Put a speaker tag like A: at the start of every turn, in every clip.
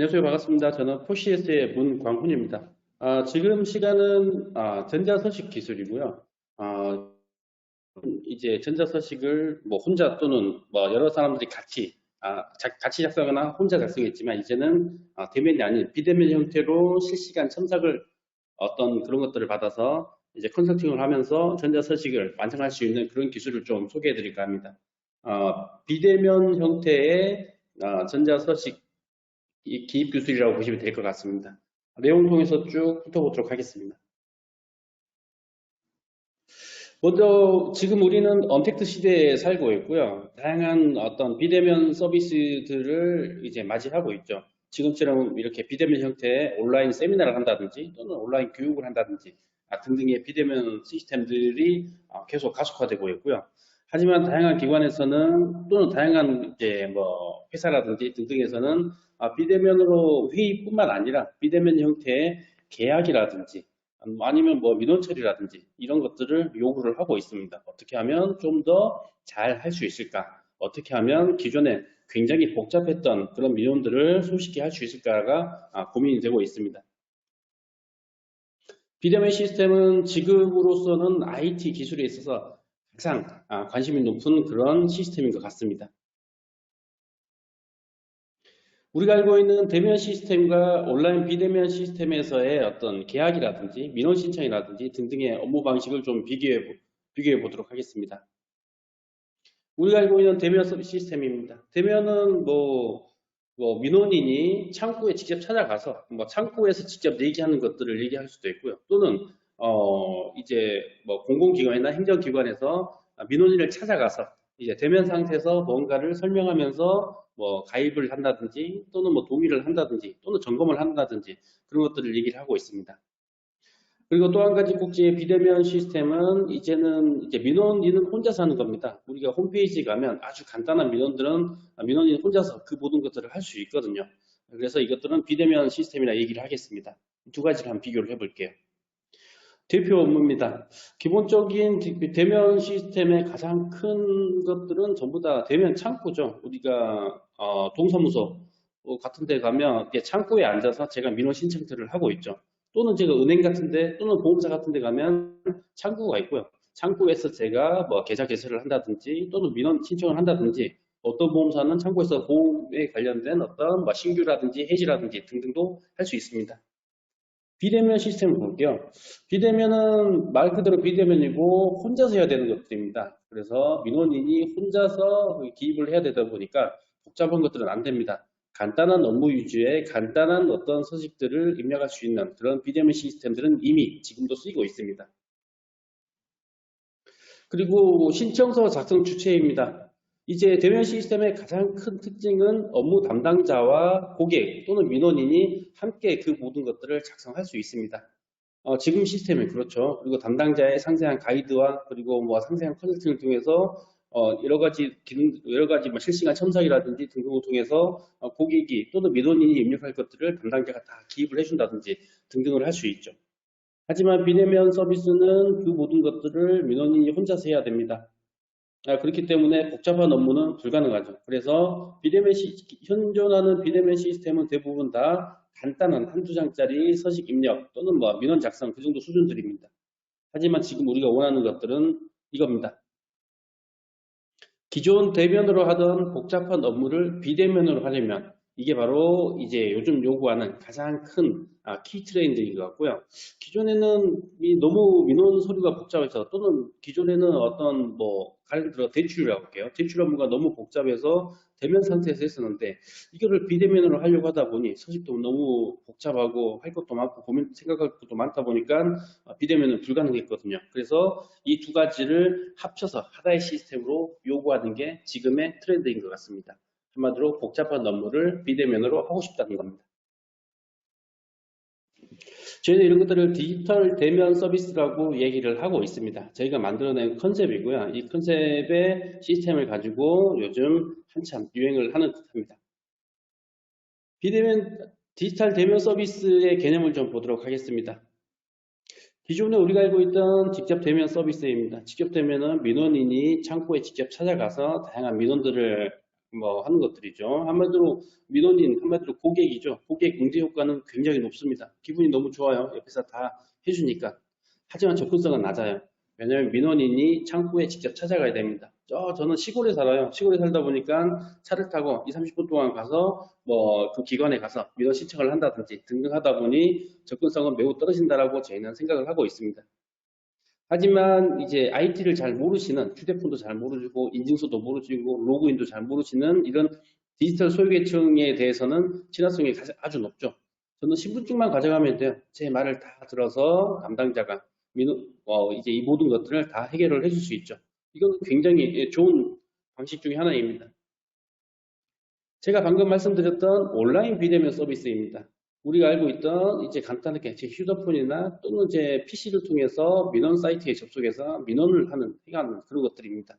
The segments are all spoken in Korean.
A: 안녕하세요. 반갑습니다. 저는 포시에스의 문광훈입니다. 지금 시간은 전자서식 기술이고요. 아, 이제 전자서식을 뭐 혼자 또는 뭐 여러 사람들이 같이 작성하거나 혼자 작성했지만 이제는 대면이 아닌 비대면 형태로 실시간 첨삭을 어떤 그런 것들을 받아서 이제 컨설팅을 하면서 전자서식을 완성할 수 있는 그런 기술을 좀 소개해 드릴까 합니다. 비대면 형태의 전자서식 기입 기술이라고 보시면 될 것 같습니다. 내용 통해서 쭉 훑어보도록 하겠습니다. 먼저 지금 우리는 언택트 시대에 살고 있고요. 다양한 어떤 비대면 서비스들을 이제 맞이하고 있죠. 지금처럼 이렇게 비대면 형태의 온라인 세미나를 한다든지 또는 온라인 교육을 한다든지 등등의 비대면 시스템들이 계속 가속화되고 있고요. 하지만 다양한 기관에서는 또는 다양한 이제 뭐 회사라든지 등등에서는 비대면으로 회의뿐만 아니라 비대면 형태의 계약이라든지 아니면 뭐 민원 처리라든지 이런 것들을 요구를 하고 있습니다. 어떻게 하면 좀 더 잘 할 수 있을까? 어떻게 하면 기존에 굉장히 복잡했던 그런 민원들을 손쉽게 할 수 있을까가 고민이 되고 있습니다. 비대면 시스템은 지금으로서는 IT 기술에 있어서 가장 관심이 높은 그런 시스템인 것 같습니다. 우리가 알고 있는 대면 시스템과 온라인 비대면 시스템에서의 어떤 계약이라든지 민원 신청이라든지 등등의 업무 방식을 좀 비교해 보도록 하겠습니다. 우리가 알고 있는 대면 서비스 시스템입니다. 대면은 민원인이 창구에 직접 찾아가서 뭐 창구에서 직접 얘기하는 것들을 얘기할 수도 있고요. 또는 이제 뭐 공공기관이나 행정기관에서 민원인을 찾아가서 이제 대면 상태에서 뭔가를 설명하면서 뭐 가입을 한다든지 또는 뭐 동의를 한다든지 또는 점검을 한다든지 그런 것들을 얘기를 하고 있습니다. 그리고 또 한 가지 꼭지의 비대면 시스템은 이제는 이제 민원인은 혼자서 하는 겁니다. 우리가 홈페이지 가면 아주 간단한 민원들은 민원인 혼자서 그 모든 것들을 할 수 있거든요. 그래서 이것들은 비대면 시스템이라 얘기를 하겠습니다. 두 가지를 한번 비교를 해볼게요. 대표 업무입니다. 기본적인 대면 시스템의 가장 큰 것들은 전부 다 대면 창구죠. 우리가 동사무소 같은 데 가면 창구에 앉아서 제가 민원 신청들을 하고 있죠. 또는 제가 은행 같은데 또는 보험사 같은데 가면 창구가 있고요. 창구에서 제가 뭐 계좌 개설을 한다든지 또는 민원 신청을 한다든지 어떤 보험사는 창구에서 보험에 관련된 어떤 뭐 신규라든지 해지라든지 등등도 할 수 있습니다. 비대면 시스템을 볼게요. 비대면은 말 그대로 비대면이고 혼자서 해야 되는 것들입니다. 그래서 민원인이 혼자서 기입을 해야 되다 보니까 복잡한 것들은 안 됩니다. 간단한 업무 위주의 간단한 어떤 서식들을 입력할 수 있는 그런 비대면 시스템들은 이미 지금도 쓰이고 있습니다. 그리고 신청서 작성 주체입니다. 이제 대면 시스템의 가장 큰 특징은 업무 담당자와 고객 또는 민원인이 함께 그 모든 것들을 작성할 수 있습니다. 지금 시스템은 그렇죠. 그리고 담당자의 상세한 가이드와 그리고 뭐 상세한 컨설팅을 통해서 여러 가지 뭐 실시간 첨삭이라든지 등등을 통해서 고객이 또는 민원인이 입력할 것들을 담당자가 다 기입을 해준다든지 등등을 할 수 있죠. 하지만 비대면 서비스는 그 모든 것들을 민원인이 혼자서 해야 됩니다. 그렇기 때문에 복잡한 업무는 불가능하죠. 그래서 현존하는 비대면 시스템은 대부분 다 간단한 한두 장짜리 서식 입력 또는 뭐 민원 작성 그 정도 수준들입니다. 하지만 지금 우리가 원하는 것들은 이겁니다. 기존 대면으로 하던 복잡한 업무를 비대면으로 하려면 이게 바로 이제 요즘 요구하는 가장 큰 키 트렌드인 것 같고요. 기존에는 너무 민원 서류가 복잡해서 또는 기존에는 어떤 뭐 예를 들어 대출이라고 할게요. 대출 업무가 너무 복잡해서 대면 상태에서 했었는데 이거를 비대면으로 하려고 하다 보니 서식도 너무 복잡하고 할 것도 많고 생각할 것도 많다 보니까 비대면은 불가능했거든요. 그래서 이 두 가지를 합쳐서 하나의 시스템으로 요구하는 게 지금의 트렌드인 것 같습니다. 한마디로 복잡한 업무를 비대면으로 하고 싶다는 겁니다. 저희는 이런 것들을 디지털 대면 서비스라고 얘기를 하고 있습니다. 저희가 만들어낸 컨셉이고요. 이 컨셉의 시스템을 가지고 요즘 한참 유행을 하는 듯합니다. 디지털 대면 서비스의 개념을 좀 보도록 하겠습니다. 기존에 우리가 알고 있던 직접 대면 서비스입니다. 직접 대면은 민원인이 창구에 직접 찾아가서 다양한 민원들을 뭐 하는 것들이죠. 한마디로 민원인, 한마디로 고객이죠. 고객 응대 효과는 굉장히 높습니다. 기분이 너무 좋아요. 옆에서 다 해주니까. 하지만 접근성은 낮아요. 왜냐하면 민원인이 창구에 직접 찾아가야 됩니다. 저는 시골에 살아요. 시골에 살다 보니까 차를 타고 2, 30분 동안 가서 뭐 그 기관에 가서 민원 신청을 한다든지 등등 하다 보니 접근성은 매우 떨어진다라고 저희는 생각을 하고 있습니다. 하지만 이제 IT를 잘 모르시는, 휴대폰도 잘 모르시고 인증서도 모르시고 로그인도 잘 모르시는 이런 디지털 소유계층에 대해서는 친화성이 아주 높죠. 저는 신분증만 가져가면 돼요. 제 말을 다 들어서 담당자가 이제 이 모든 것들을 다 해결을 해줄 수 있죠. 이건 굉장히 좋은 방식 중에 하나입니다. 제가 방금 말씀드렸던 온라인 비대면 서비스입니다. 우리가 알고 있던 이제 간단하게 제 휴대폰이나 또는 제 PC를 통해서 민원 사이트에 접속해서 민원을 해가는 그런 것들입니다.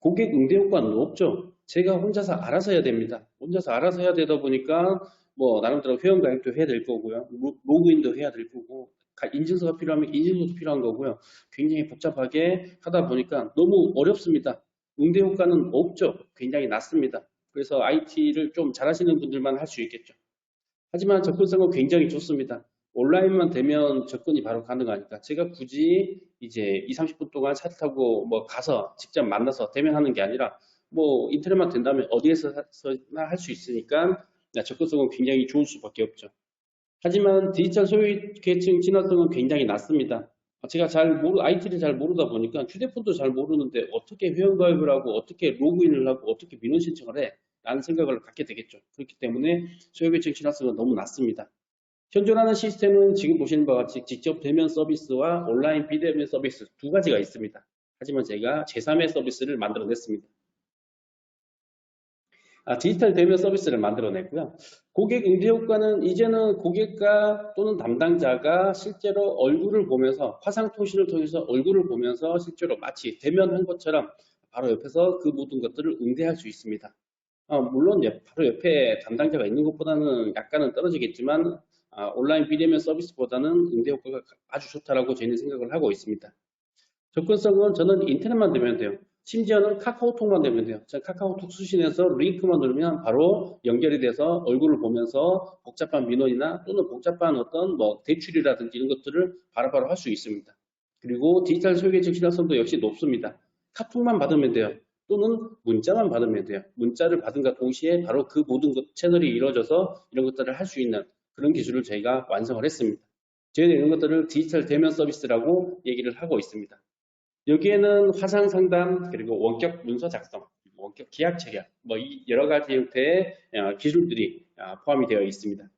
A: 고객 응대 효과는 없죠. 제가 혼자서 알아서 해야 됩니다. 혼자서 알아서 해야 되다 보니까 뭐 나름대로 회원가입도 해야 될 거고요. 로그인도 해야 될 거고 인증서가 필요하면 인증서도 필요한 거고요. 굉장히 복잡하게 하다 보니까 너무 어렵습니다. 응대 효과는 없죠. 굉장히 낮습니다. 그래서 IT를 좀 잘하시는 분들만 할 수 있겠죠. 하지만 접근성은 굉장히 좋습니다. 온라인만 되면 접근이 바로 가능하니까 제가 굳이 이제 2, 30분 동안 차를 타고 뭐 가서 직접 만나서 대면하는 게 아니라 뭐 인터넷만 된다면 어디에서나 할 수 있으니까 접근성은 굉장히 좋을 수밖에 없죠. 하지만 디지털 소유계층 친화성은 굉장히 낮습니다. 제가 IT를 잘 모르다 보니까 휴대폰도 잘 모르는데 어떻게 회원가입을 하고 어떻게 로그인을 하고 어떻게 민원 신청을 해? 라는 생각을 갖게 되겠죠. 그렇기 때문에 소유계층 친화성은 너무 낮습니다. 현존하는 시스템은 지금 보시는 바와 같이 직접 대면 서비스와 온라인 비대면 서비스 두 가지가 있습니다. 하지만 제가 제3의 서비스를 만들어냈습니다. 디지털 대면 서비스를 만들어냈고요. 고객 응대 효과는 이제는 고객과 또는 담당자가 실제로 얼굴을 보면서 화상통신을 통해서 얼굴을 보면서 실제로 마치 대면한 것처럼 바로 옆에서 그 모든 것들을 응대할 수 있습니다. 물론 바로 옆에 담당자가 있는 것보다는 약간은 떨어지겠지만 온라인 비대면 서비스보다는 응대 효과가 아주 좋다라고 저희는 생각을 하고 있습니다. 접근성은 저는 인터넷만 되면 돼요. 심지어는 카카오톡만 되면 돼요. 제가 카카오톡 수신해서 링크만 누르면 바로 연결이 돼서 얼굴을 보면서 복잡한 민원이나 또는 복잡한 어떤 뭐 대출이라든지 이런 것들을 바로바로 할 수 있습니다. 그리고 디지털 소유계층 신화성도 역시 높습니다. 카톡만 받으면 돼요. 또는 문자만 받으면 돼요. 문자를 받은과 동시에 바로 그 모든 채널이 이루어져서 이런 것들을 할 수 있는 그런 기술을 저희가 완성을 했습니다. 저희는 이런 것들을 디지털 대면 서비스라고 얘기를 하고 있습니다. 여기에는 화상 상담, 그리고 원격 문서 작성, 원격 계약 체결, 뭐 이 여러 가지 형태의 기술들이 포함이 되어 있습니다.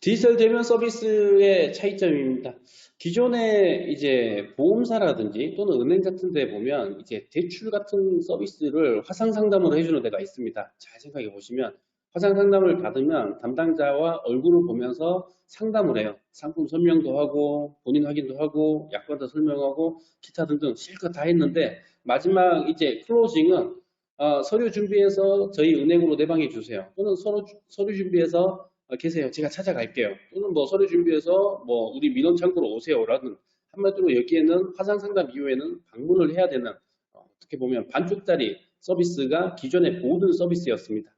A: 디지털 대면 서비스의 차이점입니다. 기존에 이제 보험사라든지 또는 은행 같은 데 보면 이제 대출 같은 서비스를 화상 상담으로 해주는 데가 있습니다. 잘 생각해 보시면 화상 상담을 받으면 담당자와 얼굴을 보면서 상담을 해요. 상품 설명도 하고 본인 확인도 하고 약관도 설명하고 기타 등등 실컷 다 했는데 마지막 이제 클로징은 서류 준비해서 저희 은행으로 내방해 주세요. 또는 서류 준비해서 계세요. 제가 찾아갈게요. 또는 뭐 서류 준비해서 뭐 우리 민원 창구로 오세요라는 한마디로 여기에는 화상 상담 이후에는 방문을 해야 되는 어떻게 보면 반쪽짜리 서비스가 기존의 모든 서비스였습니다.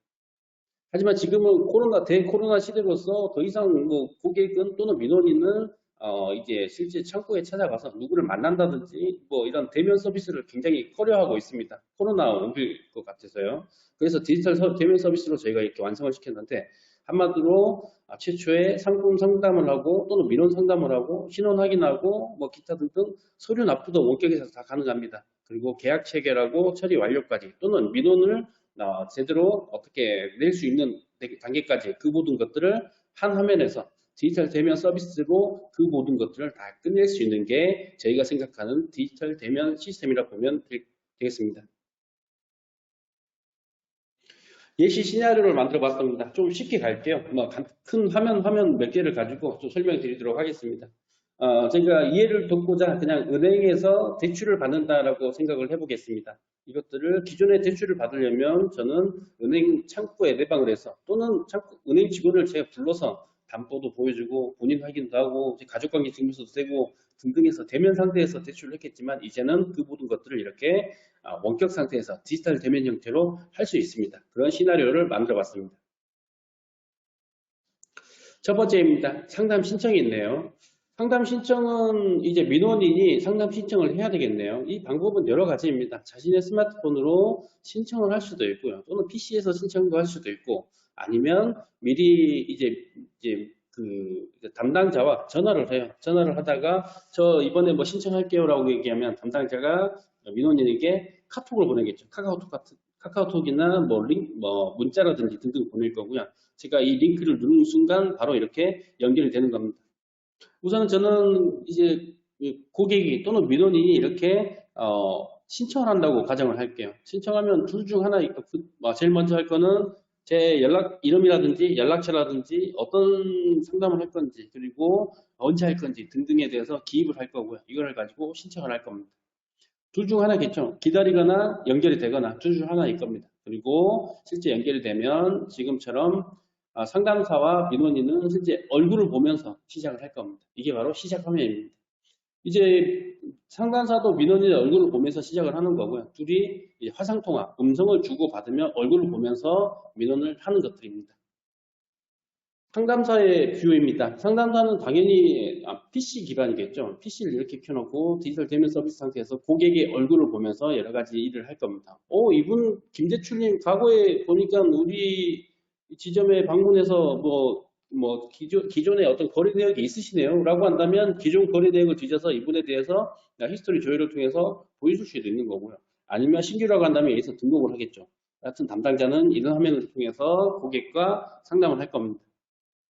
A: 하지만 지금은 대코로나 시대로서 더 이상 뭐 고객은 또는 민원인은 이제 실제 창구에 찾아가서 누구를 만난다든지 뭐 이런 대면 서비스를 굉장히 꺼려하고 있습니다. 코로나 옮길 것 같아서요. 그래서 디지털 대면 서비스로 저희가 이렇게 완성을 시켰는데 한마디로 최초에 상품 상담을 하고 또는 민원 상담을 하고 신원 확인하고 뭐 기타 등등 서류 납부도 원격에서 다 가능합니다. 그리고 계약 체결하고 처리 완료까지 또는 민원을 제대로 어떻게 낼 수 있는 단계까지 그 모든 것들을 한 화면에서 디지털 대면 서비스로 그 모든 것들을 다 끝낼 수 있는 게 저희가 생각하는 디지털 대면 시스템이라고 보면 되겠습니다. 예시 시나리오를 만들어 봤습니다. 좀 쉽게 갈게요. 큰 화면 몇 개를 가지고 좀 설명드리도록 하겠습니다. 제가 이해를 돕고자 그냥 은행에서 대출을 받는다라고 생각을 해보겠습니다. 이것들을 기존의 대출을 받으려면 저는 은행 창구에 내방을 해서 또는 은행 직원을 제가 불러서 담보도 보여주고 본인 확인도 하고 가족관계 증명서도 되고 등등해서 대면 상태에서 대출을 했겠지만 이제는 그 모든 것들을 이렇게 원격 상태에서 디지털 대면 형태로 할 수 있습니다. 그런 시나리오를 만들어 봤습니다. 첫 번째입니다. 상담 신청이 있네요. 상담 신청은 이제 민원인이 상담 신청을 해야 되겠네요. 이 방법은 여러 가지입니다. 자신의 스마트폰으로 신청을 할 수도 있고요. 또는 PC에서 신청도 할 수도 있고, 아니면 미리 이제 그 담당자와 전화를 해요. 전화를 하다가 저 이번에 뭐 신청할게요라고 얘기하면 담당자가 민원인에게 카톡을 보내겠죠. 카카오톡이나 뭐 문자라든지 등등 보낼 거고요. 제가 이 링크를 누르는 순간 바로 이렇게 연결이 되는 겁니다. 우선 저는 이제 고객이 또는 민원인이 이렇게 신청을 한다고 가정을 할게요. 신청하면 둘 중 하나, 제일 먼저 할 거는 제 연락 이름이라든지 연락처라든지 어떤 상담을 할 건지 그리고 언제 할 건지 등등에 대해서 기입을 할 거고요. 이걸 가지고 신청을 할 겁니다. 둘 중 하나겠죠. 기다리거나 연결이 되거나 둘 중 하나일 겁니다. 그리고 실제 연결이 되면 지금처럼 상담사와 민원인은 실제 얼굴을 보면서 시작을 할 겁니다. 이게 바로 시작 화면입니다. 이제 상담사도 민원인의 얼굴을 보면서 시작을 하는 거고요. 둘이 화상통화, 음성을 주고받으며 얼굴을 보면서 민원을 하는 것들입니다. 상담사의 뷰입니다. 상담사는 당연히 PC 기반이겠죠. PC를 이렇게 켜놓고 디지털 대면 서비스 상태에서 고객의 얼굴을 보면서 여러 가지 일을 할 겁니다. 이분 김대출님 과거에 보니까 우리 지점에 방문해서 기존에 어떤 거래 내역이 있으시네요. 라고 한다면 기존 거래 내역을 뒤져서 이분에 대해서 히스토리 조회를 통해서 보여줄 수도 있는 거고요. 아니면 신규라고 한다면 여기서 등록을 하겠죠. 같은 담당자는 이런 화면을 통해서 고객과 상담을 할 겁니다.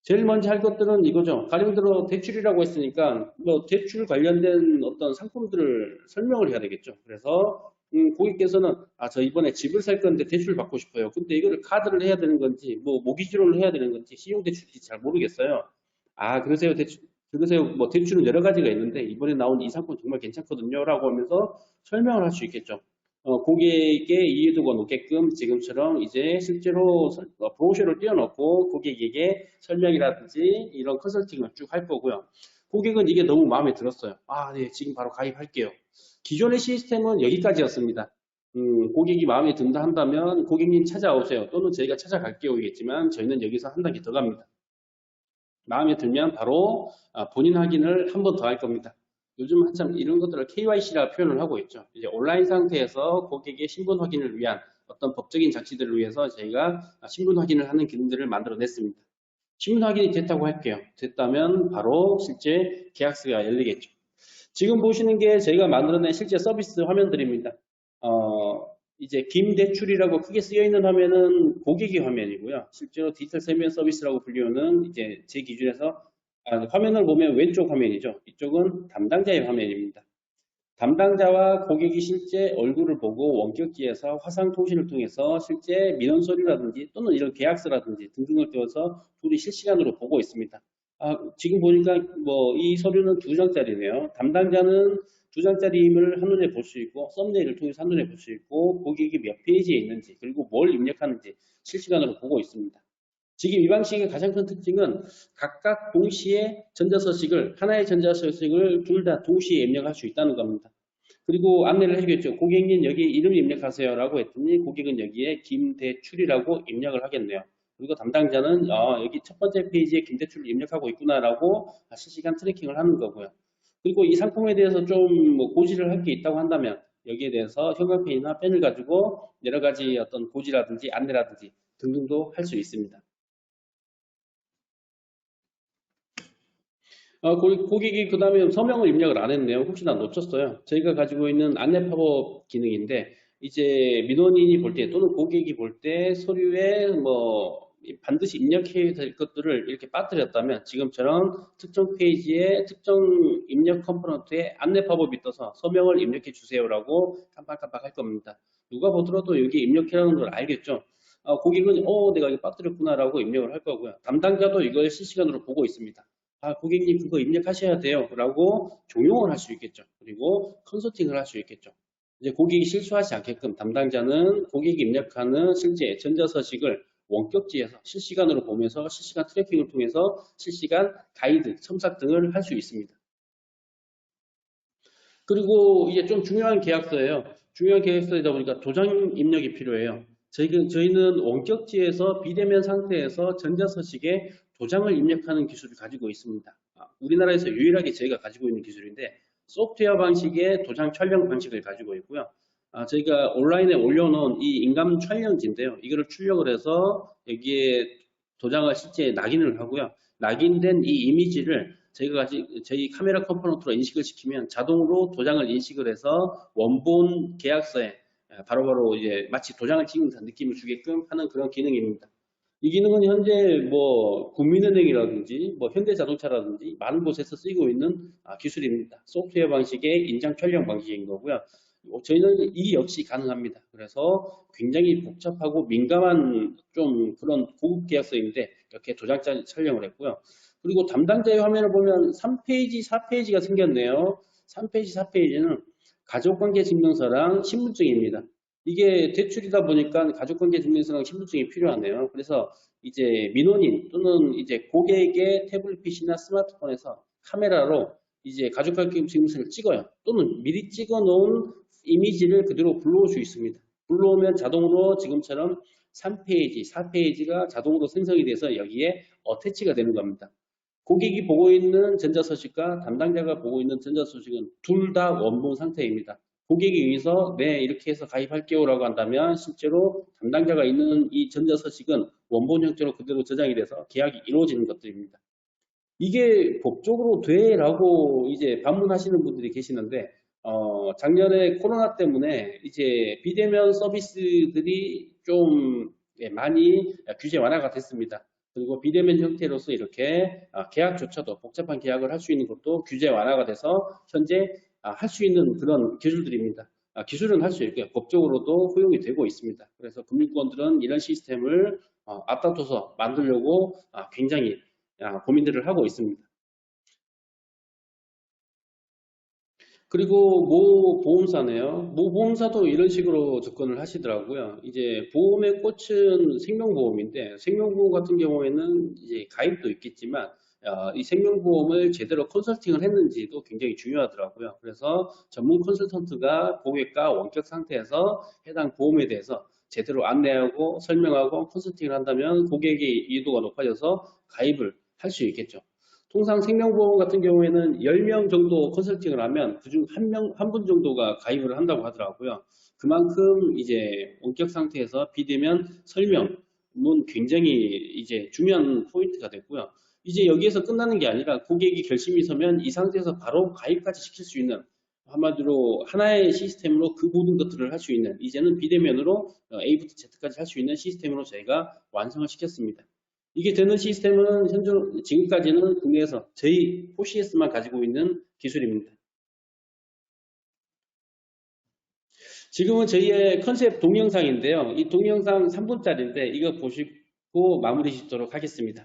A: 제일 먼저 할 것들은 이거죠. 가령 들어 대출이라고 했으니까 대출 관련된 어떤 상품들을 설명을 해야 되겠죠. 그래서 고객께서는 저 이번에 집을 살 건데 대출 받고 싶어요. 근데 이거를 카드를 해야 되는 건지 모기지로를 해야 되는 건지 신용대출인지 잘 모르겠어요. 그러세요. 대출은 여러 가지가 있는데 이번에 나온 이 상품 정말 괜찮거든요. 라고 하면서 설명을 할 수 있겠죠. 고객의 이해도가 높게끔 지금처럼 이제 실제로 브로셔를 띄워놓고 고객에게 설명이라든지 이런 컨설팅을 쭉 할 거고요. 고객은 이게 너무 마음에 들었어요. 네, 지금 바로 가입할게요. 기존의 시스템은 여기까지였습니다. 고객이 마음에 든다 한다면 고객님 찾아오세요. 또는 저희가 찾아갈게요이겠지만 저희는 여기서 한 단계 더 갑니다. 마음에 들면 바로 본인 확인을 한 번 더 할 겁니다. 요즘 한참 이런 것들을 KYC라 표현을 하고 있죠. 이제 온라인 상태에서 고객의 신분 확인을 위한 어떤 법적인 장치들을 위해서 저희가 신분 확인을 하는 기능들을 만들어냈습니다. 신분 확인이 됐다고 할게요. 됐다면 바로 실제 계약서가 열리겠죠. 지금 보시는 게 저희가 만들어낸 실제 서비스 화면들입니다. 이제 김대출이라고 크게 쓰여 있는 화면은 고객의 화면이고요. 실제로 디지털 세면 서비스라고 불리우는 이제 제 기준에서 화면을 보면 왼쪽 화면이죠. 이쪽은 담당자의 화면입니다. 담당자와 고객이 실제 얼굴을 보고 원격지에서 화상 통신을 통해서 실제 민원 서류라든지 또는 이런 계약서라든지 등등을 띄워서 둘이 실시간으로 보고 있습니다. 지금 보니까 이 서류는 2장짜리네요. 담당자는 2장짜리임을 한눈에 볼 수 있고 썸네일을 통해서 한눈에 볼 수 있고 고객이 몇 페이지에 있는지 그리고 뭘 입력하는지 실시간으로 보고 있습니다. 지금 이 방식의 가장 큰 특징은 각각 동시에 전자서식을 하나의 전자서식을 둘 다 동시에 입력할 수 있다는 겁니다. 그리고 안내를 해주겠죠. 고객님 여기 이름 입력하세요 라고 했더니 고객은 여기에 김대출이라고 입력을 하겠네요. 그리고 담당자는 여기 첫 번째 페이지에 김대출을 입력하고 있구나 라고 실시간 트래킹을 하는 거고요. 그리고 이 상품에 대해서 좀 고지를 할 게 있다고 한다면 여기에 대해서 형광펜이나 펜을 가지고 여러 가지 어떤 고지라든지 안내라든지 등등도 할 수 있습니다. 고객이 그 다음에 서명을 입력을 안 했네요. 혹시나 놓쳤어요. 저희가 가지고 있는 안내 팝업 기능인데 이제 민원인이 볼 때 또는 고객이 볼 때 서류에 반드시 입력해야 될 것들을 이렇게 빠뜨렸다면 지금처럼 특정 페이지에 특정 입력 컴포넌트에 안내 팝업이 떠서 서명을 입력해 주세요라고 깜빡깜빡 할 겁니다. 누가 보더라도 여기 입력해라는 걸 알겠죠. 고객은 내가 이거 빠뜨렸구나라고 입력을 할 거고요. 담당자도 이걸 실시간으로 보고 있습니다. 고객님 그거 입력하셔야 돼요 라고 종용을 할 수 있겠죠. 그리고 컨설팅을 할 수 있겠죠. 이제 고객이 실수하지 않게끔 담당자는 고객이 입력하는 실제 전자서식을 원격지에서 실시간으로 보면서 실시간 트래킹을 통해서 실시간 가이드, 첨삭 등을 할 수 있습니다. 그리고 이제 좀 중요한 계약서예요. 중요한 계약서이다 보니까 도장 입력이 필요해요. 저희는 원격지에서 비대면 상태에서 전자서식에 도장을 입력하는 기술을 가지고 있습니다. 우리나라에서 유일하게 저희가 가지고 있는 기술인데 소프트웨어 방식의 도장 촬영 방식을 가지고 있고요. 저희가 온라인에 올려놓은 이 인감 촬영지인데요. 이거를 출력을 해서 여기에 도장을 실제 낙인을 하고요. 낙인된 이 이미지를 저희 카메라 컴포넌트로 인식을 시키면 자동으로 도장을 인식을 해서 원본 계약서에 바로바로 이제 마치 도장을 찍는 느낌을 주게끔 하는 그런 기능입니다. 이 기능은 현재 뭐 국민은행이라든지 뭐 현대자동차라든지 많은 곳에서 쓰이고 있는 기술입니다. 소프트웨어 방식의 인장 촬영 방식인 거고요. 저희는 이 역시 가능합니다. 그래서 굉장히 복잡하고 민감한 좀 그런 고급 계약서인데 이렇게 도장 촬영을 했고요. 그리고 담당자의 화면을 보면 3페이지, 4페이지가 생겼네요. 3페이지, 4페이지는 가족관계 증명서랑 신분증입니다. 이게 대출이다 보니까 가족관계 증명서랑 신분증이 필요하네요. 그래서 이제 민원인 또는 이제 고객의 태블릿 PC나 스마트폰에서 카메라로 이제 가족관계 증명서를 찍어요. 또는 미리 찍어 놓은 이미지를 그대로 불러올 수 있습니다. 불러오면 자동으로 지금처럼 3페이지, 4페이지가 자동으로 생성이 돼서 여기에 어태치가 되는 겁니다. 고객이 보고 있는 전자서식과 담당자가 보고 있는 전자서식은 둘 다 원본 상태입니다. 고객이 여기서 네 이렇게 해서 가입할게요 라고 한다면 실제로 담당자가 있는 이 전자서식은 원본 형태로 그대로 저장이 돼서 계약이 이루어지는 것들입니다. 이게 법적으로 돼? 라고 이제 반문하시는 분들이 계시는데 작년에 코로나 때문에 이제 비대면 서비스들이 좀 많이 규제 완화가 됐습니다. 그리고 비대면 형태로서 이렇게 계약조차도 복잡한 계약을 할 수 있는 것도 규제 완화가 돼서 현재 할 수 있는 그런 기술들입니다. 기술은 할 수 있고요. 법적으로도 허용이 되고 있습니다. 그래서 금융권들은 이런 시스템을 앞다퉈서 만들려고 굉장히 고민들을 하고 있습니다. 그리고 모 보험사네요. 모 보험사도 이런 식으로 접근을 하시더라고요. 이제 보험의 꽃은 생명보험인데 생명보험 같은 경우에는 이제 가입도 있겠지만 이 생명보험을 제대로 컨설팅을 했는지도 굉장히 중요하더라고요. 그래서 전문 컨설턴트가 고객과 원격 상태에서 해당 보험에 대해서 제대로 안내하고 설명하고 컨설팅을 한다면 고객의 이해도가 높아져서 가입을 할 수 있겠죠. 통상 생명보험 같은 경우에는 10명 정도 컨설팅을 하면 그중 한 분 정도가 가입을 한다고 하더라고요. 그만큼 이제 원격 상태에서 비대면 설명은 굉장히 이제 중요한 포인트가 됐고요. 이제 여기에서 끝나는 게 아니라 고객이 결심이 서면 이 상태에서 바로 가입까지 시킬 수 있는 한마디로 하나의 시스템으로 그 모든 것들을 할 수 있는 이제는 비대면으로 A부터 Z까지 할 수 있는 시스템으로 저희가 완성을 시켰습니다. 이게 되는 시스템은 지금까지는 국내에서 저희 OCS만 가지고 있는 기술입니다. 지금은 저희의 컨셉 동영상인데요. 이 동영상 3분짜리인데 이거 보시고 마무리 짓도록 하겠습니다.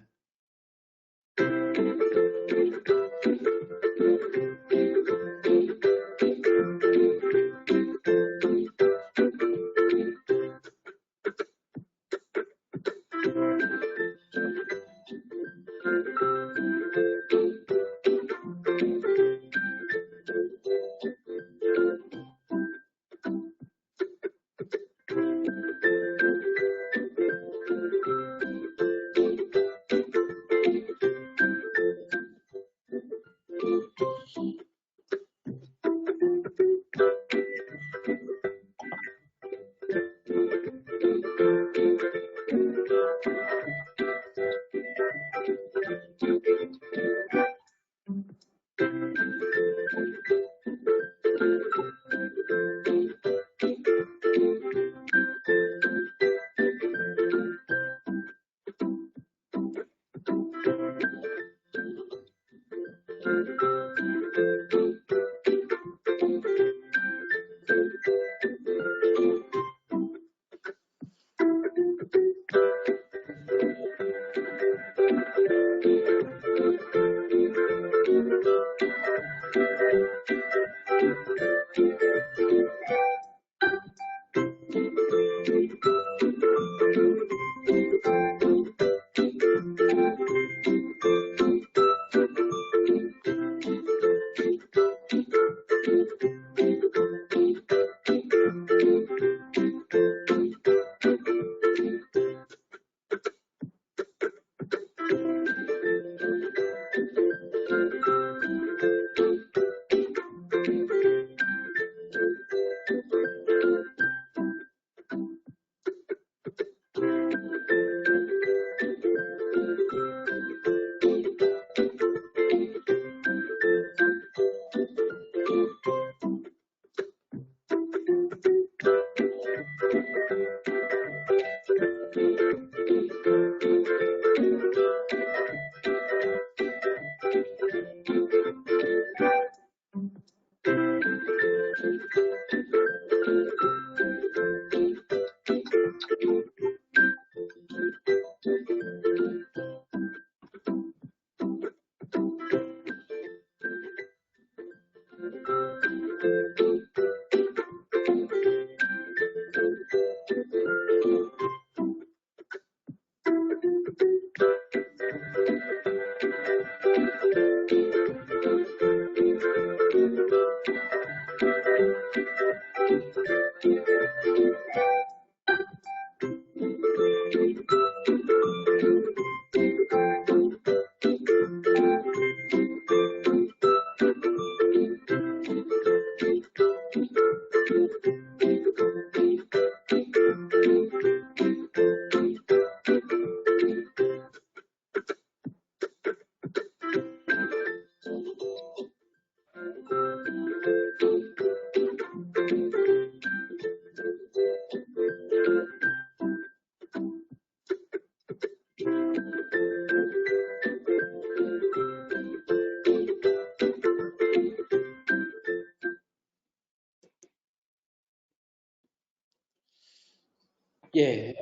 A: 예,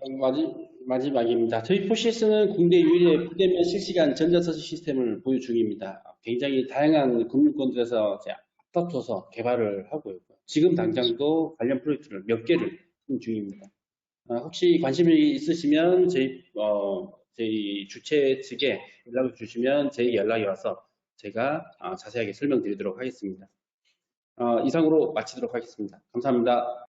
A: 마지막입니다. 저희 포시스는 국내 유일의 비대면 실시간 전자서식 시스템을 보유 중입니다. 굉장히 다양한 금융권들에서 이제 앞다퉈서 개발을 하고 있고요. 지금 당장도 관련 프로젝트를 몇 개를 진행 중입니다. 혹시 관심이 있으시면 저희 주최 측에 연락을 주시면 제 연락이 와서 제가 자세하게 설명드리도록 하겠습니다. 이상으로 마치도록 하겠습니다. 감사합니다.